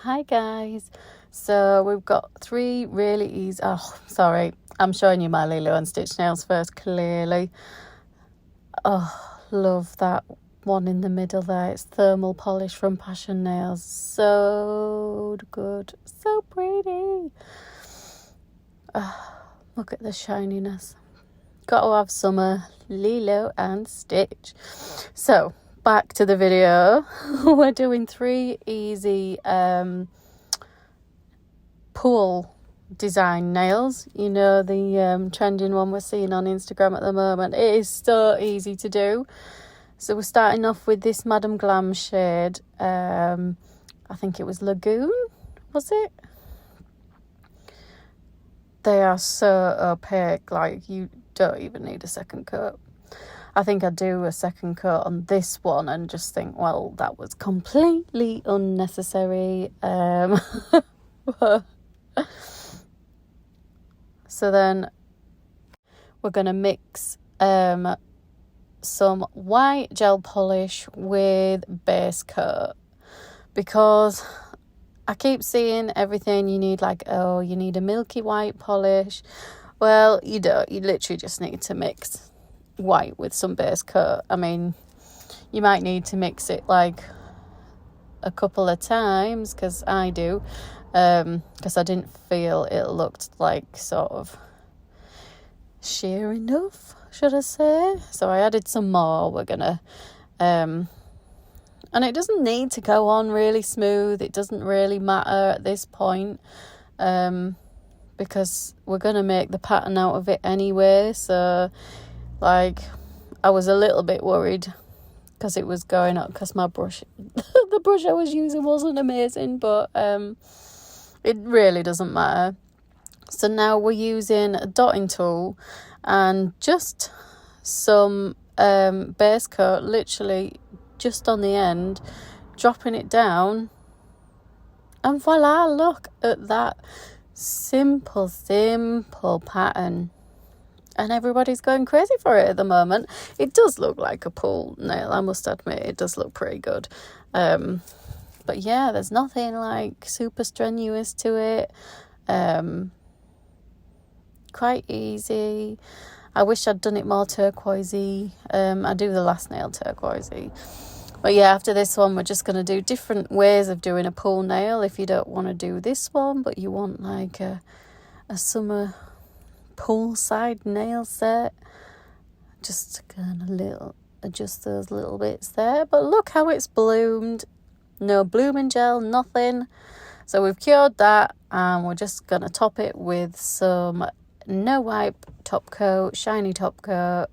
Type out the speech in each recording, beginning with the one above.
Hi guys, so we've got three really easy, sorry, I'm showing you my Lilo and Stitch nails first, clearly. Love that one in the middle there. It's thermal polish from Passion Nails. So good, so pretty. Look at the shininess. Got to have summer Lilo and Stitch. So back to the video. We're doing three easy pool design nails. You know, the trending one we're seeing on Instagram at the moment. It is so easy to do. So we're starting off with this Madam Glam shade. I think it was Lagoon, was it? They are so opaque, like you don't even need a second coat. I think I'd do a second coat on this one and just think, well, that was completely unnecessary. So then we're going to mix some white gel polish with base coat, because I keep seeing everything you need, like, oh, you need a milky white polish. Well, you don't. You literally just need to mix white with some base coat. I mean, you might need to mix it like a couple of times, because I do, because I didn't feel it looked like sort of sheer enough, should I say. So I added some more. We're gonna and it doesn't need to go on really smooth. It doesn't really matter at this point, because we're going to make the pattern out of it anyway. So, like, I was a little bit worried because it was going up, because my brush, the brush I was using wasn't amazing, but it really doesn't matter. So now we're using a dotting tool and just some base coat, literally just on the end, dropping it down, and voila, look at that simple pattern. And everybody's going crazy for it at the moment. It does look like a pool nail, I must admit. It does look pretty good. But yeah, there's nothing like super strenuous to it. Quite easy. I wish I'd done it more turquoisey. I do the last nail turquoisey. But yeah, after this one, we're just going to do different ways of doing a pool nail. If you don't want to do this one, but you want like a summer poolside nail set, just kind of adjust those little bits there. But look how it's bloomed. No blooming gel, nothing. So we've cured that, and we're just going to top it with some no wipe top coat, shiny top coat.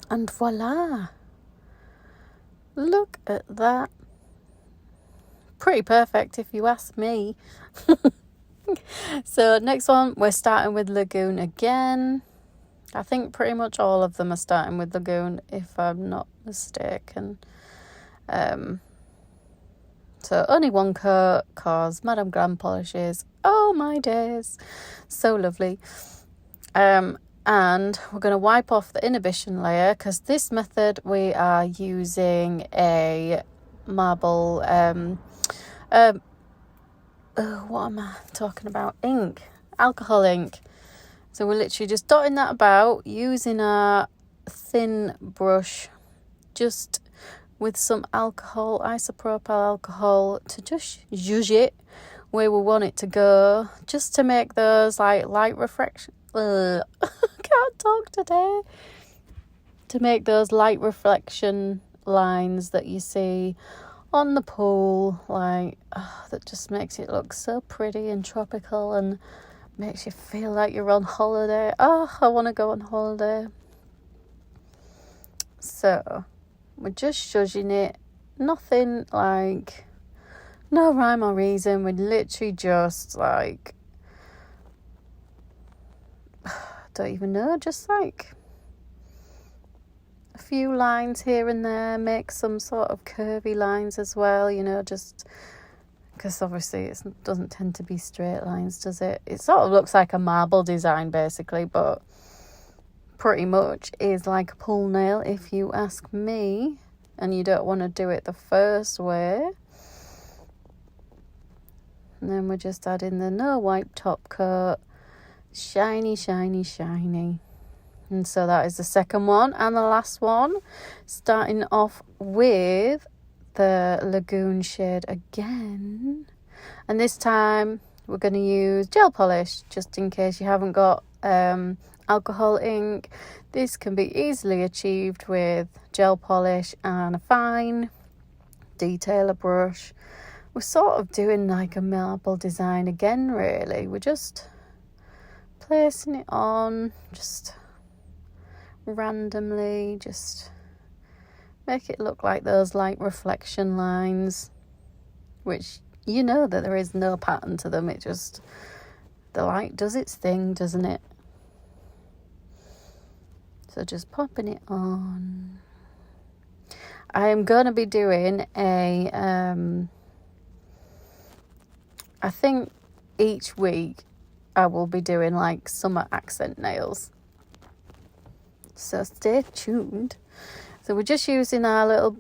And voila. Look at that. Pretty perfect if you ask me. So next one, we're starting with Lagoon again. I think pretty much all of them are starting with Lagoon, if I'm not mistaken. So only one coat, cause Madam Glam polishes, oh my days, so lovely. And we're going to wipe off the inhibition layer, because this method we are using a marble, what am I talking about? Ink, alcohol ink. So we're literally just dotting that about, using our thin brush, just with some alcohol, isopropyl alcohol, to just zhuzh it where we want it to go, just to make those like light reflection. Can't talk today. To make those light reflection lines that you see on the pool, like, that just makes it look so pretty and tropical, and makes you feel like you're on holiday. I want to go on holiday. So we're just zhuzhing it. Nothing like, no rhyme or reason. We're literally just like, don't even know, just like a few lines here and there, make some sort of curvy lines as well, you know, just because obviously it doesn't tend to be straight lines, does it? It sort of looks like a marble design basically, but pretty much is like a pool nail if you ask me. and you don't want to do it the first way. And then we're just adding the no wipe top coat. Shiny, shiny, shiny. And so that is the second one and the last one. Starting off with the Lagoon shade again. And this time we're going to use gel polish, just in case you haven't got alcohol ink. This can be easily achieved with gel polish and a fine detailer brush. We're sort of doing like a marble design again, really. We're just placing it on, just randomly, just make it look like those light reflection lines, which you know that there is no pattern to them. It just, the light does its thing, doesn't it? So just popping it on. I am going to be doing I think each week I will be doing like summer accent nails. So stay tuned. So we're just using our little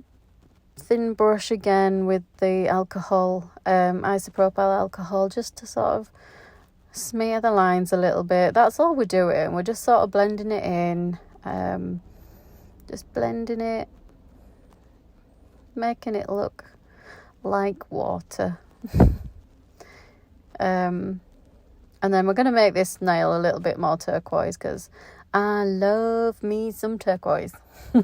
thin brush again with the alcohol, isopropyl alcohol, just to sort of smear the lines a little bit. That's all we're doing. We're just sort of blending it in, just blending it, making it look like water. And then we're going to make this nail a little bit more turquoise, because I love me some turquoise. So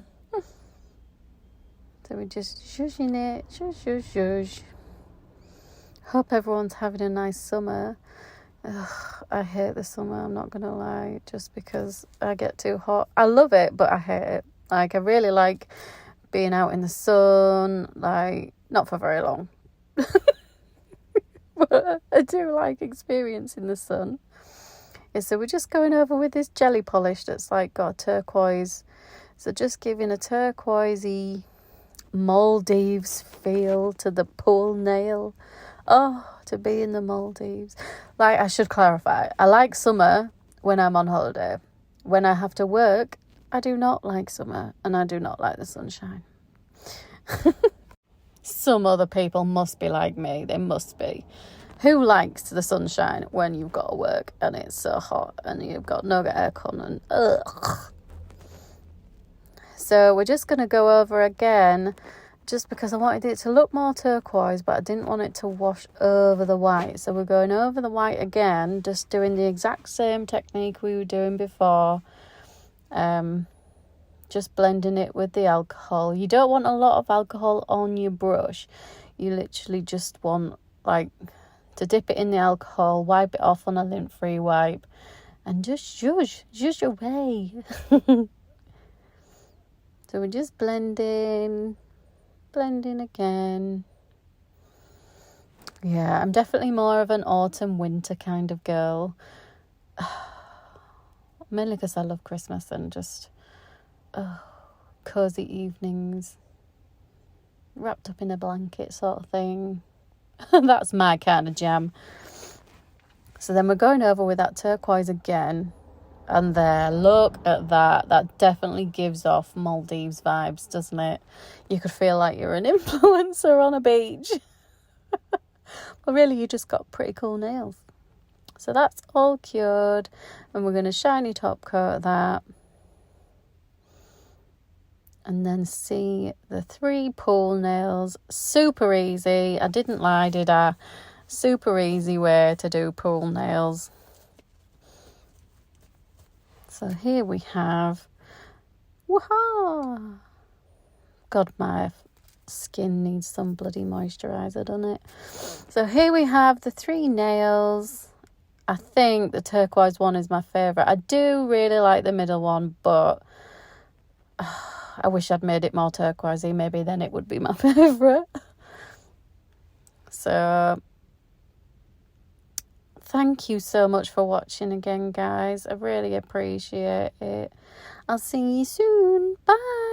we're just shushing it, shush, shush, shush. Hope everyone's having a nice summer. Ugh, I hate the summer, I'm not going to lie, just because I get too hot. I love it, but I hate it. Like, I really like being out in the sun, like, not for very long. But I do like experiencing the sun. Yeah, so we're just going over with this jelly polish that's like got a turquoise. So just giving a turquoisey Maldives feel to the pool nail. Oh, to be in the Maldives. Like, I should clarify, I like summer when I'm on holiday. When I have to work, I do not like summer, and I do not like the sunshine. Some other people must be like me. They must be. Who likes the sunshine when you've got to work and it's so hot and you've got no aircon and ugh. So we're just going to go over again, just because I wanted it to look more turquoise, but I didn't want it to wash over the white. So we're going over the white again, just doing the exact same technique we were doing before. Just blending it with the alcohol. You don't want a lot of alcohol on your brush. You literally just want, like, to dip it in the alcohol, wipe it off on a lint-free wipe, and just zhuzh away. So we're just blending again. Yeah, I'm definitely more of an autumn-winter kind of girl. Mainly because I love Christmas and just cozy evenings, wrapped up in a blanket sort of thing. That's my kind of jam. So then we're going over with that turquoise again, and there, look at that. That definitely gives off Maldives vibes, doesn't it? You could feel like you're an influencer on a beach. But really, you just got pretty cool nails. So that's all cured, and we're going to shiny top coat that. And then see the 3 pool nails. Super easy. I didn't lie, did I? Super easy way to do pool nails. So here we have... Woohoo! God, my skin needs some bloody moisturiser, doesn't it? So here we have the 3 nails. I think the turquoise one is my favourite. I do really like the middle one, but... I wish I'd made it more turquoisey. Maybe then it would be my favourite. So, thank you so much for watching again, guys. I really appreciate it. I'll see you soon. Bye.